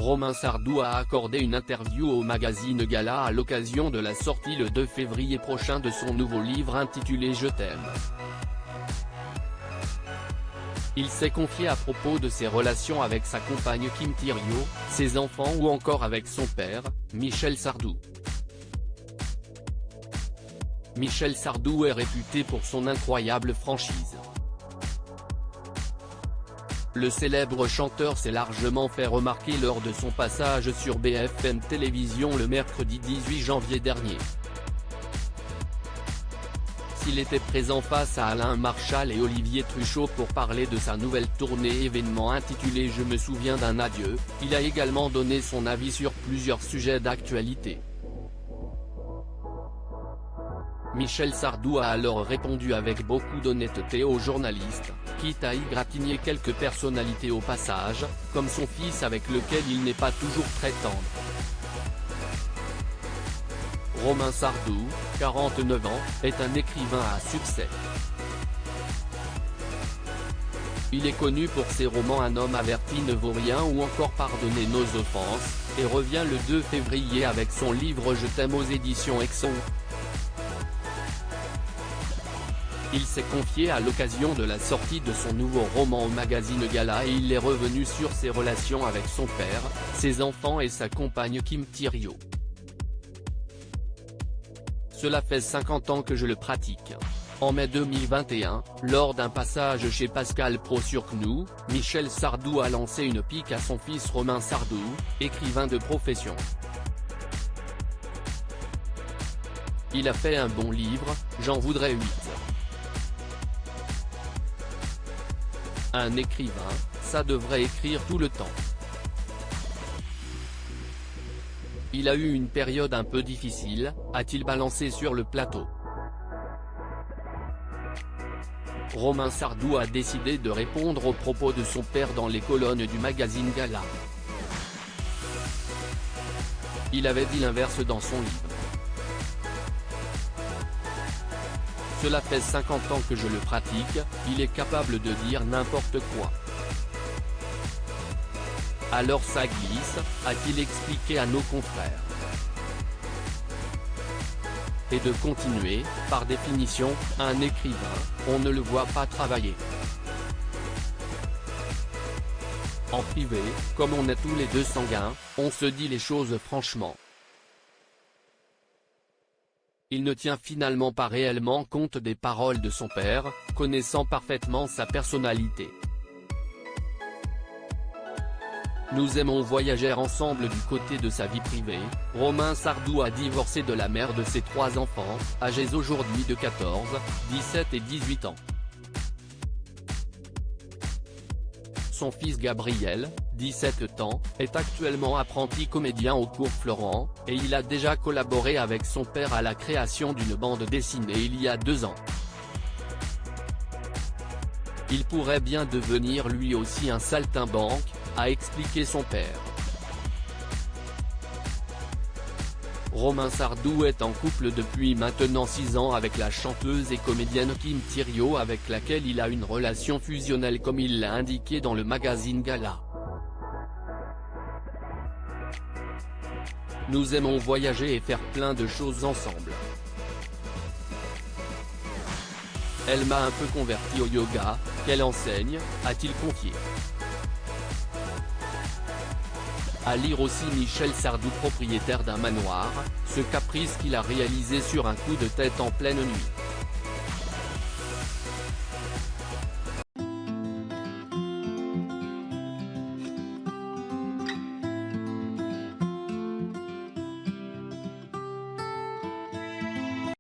Romain Sardou a accordé une interview au magazine Gala à l'occasion de la sortie le 2 février prochain de son nouveau livre intitulé Je t'aime. Il s'est confié à propos de ses relations avec sa compagne Kim Thiriot, ses enfants ou encore avec son père, Michel Sardou. Michel Sardou est réputé pour son incroyable franchise. Le célèbre chanteur s'est largement fait remarquer lors de son passage sur BFM Télévision le mercredi 18 janvier dernier. S'il était présent face à Alain Marchal et Olivier Truchot pour parler de sa nouvelle tournée événement intitulée Je me souviens d'un adieu, il a également donné son avis sur plusieurs sujets d'actualité. Michel Sardou a alors répondu avec beaucoup d'honnêteté aux journalistes, quitte à égratigner quelques personnalités au passage, comme son fils avec lequel il n'est pas toujours très tendre. Romain Sardou, 49 ans, est un écrivain à succès. Il est connu pour ses romans Un homme averti ne vaut rien ou encore Pardonnez nos offenses, et revient le 2 février avec son livre Je t'aime aux éditions Exxon. Il s'est confié à l'occasion de la sortie de son nouveau roman au magazine Gala et il est revenu sur ses relations avec son père, ses enfants et sa compagne Kim Thiriot. Cela fait 50 ans que je le pratique. En mai 2021, lors d'un passage chez Pascal Praud sur CNOO, Michel Sardou a lancé une pique à son fils Romain Sardou, écrivain de profession. Il a fait un bon livre, j'en voudrais 8. Un écrivain, ça devrait écrire tout le temps. Il a eu une période un peu difficile, a-t-il balancé sur le plateau. Romain Sardou a décidé de répondre aux propos de son père dans les colonnes du magazine Gala. Il avait dit l'inverse dans son livre. Cela fait 50 ans que je le pratique, il est capable de dire n'importe quoi. Alors ça glisse, a-t-il expliqué à nos confrères. Et de continuer, par définition, un écrivain, on ne le voit pas travailler. En privé, comme on est tous les deux sanguins, on se dit les choses franchement. Il ne tient finalement pas réellement compte des paroles de son père, connaissant parfaitement sa personnalité. Nous aimons voyager ensemble du côté de sa vie privée. Romain Sardou a divorcé de la mère de ses 3 enfants, âgés aujourd'hui de 14, 17 et 18 ans. Son fils Gabriel, 17 ans, est actuellement apprenti comédien au Cours Florent, et il a déjà collaboré avec son père à la création d'une bande dessinée il y a 2 ans. Il pourrait bien devenir lui aussi un saltimbanque, a expliqué son père. Romain Sardou est en couple depuis maintenant 6 ans avec la chanteuse et comédienne Kim Thiriot avec laquelle il a une relation fusionnelle comme il l'a indiqué dans le magazine Gala. Nous aimons voyager et faire plein de choses ensemble. Elle m'a un peu converti au yoga, qu'elle enseigne, a-t-il confié. À lire aussi Michel Sardou propriétaire d'un manoir, ce caprice qu'il a réalisé sur un coup de tête en pleine nuit.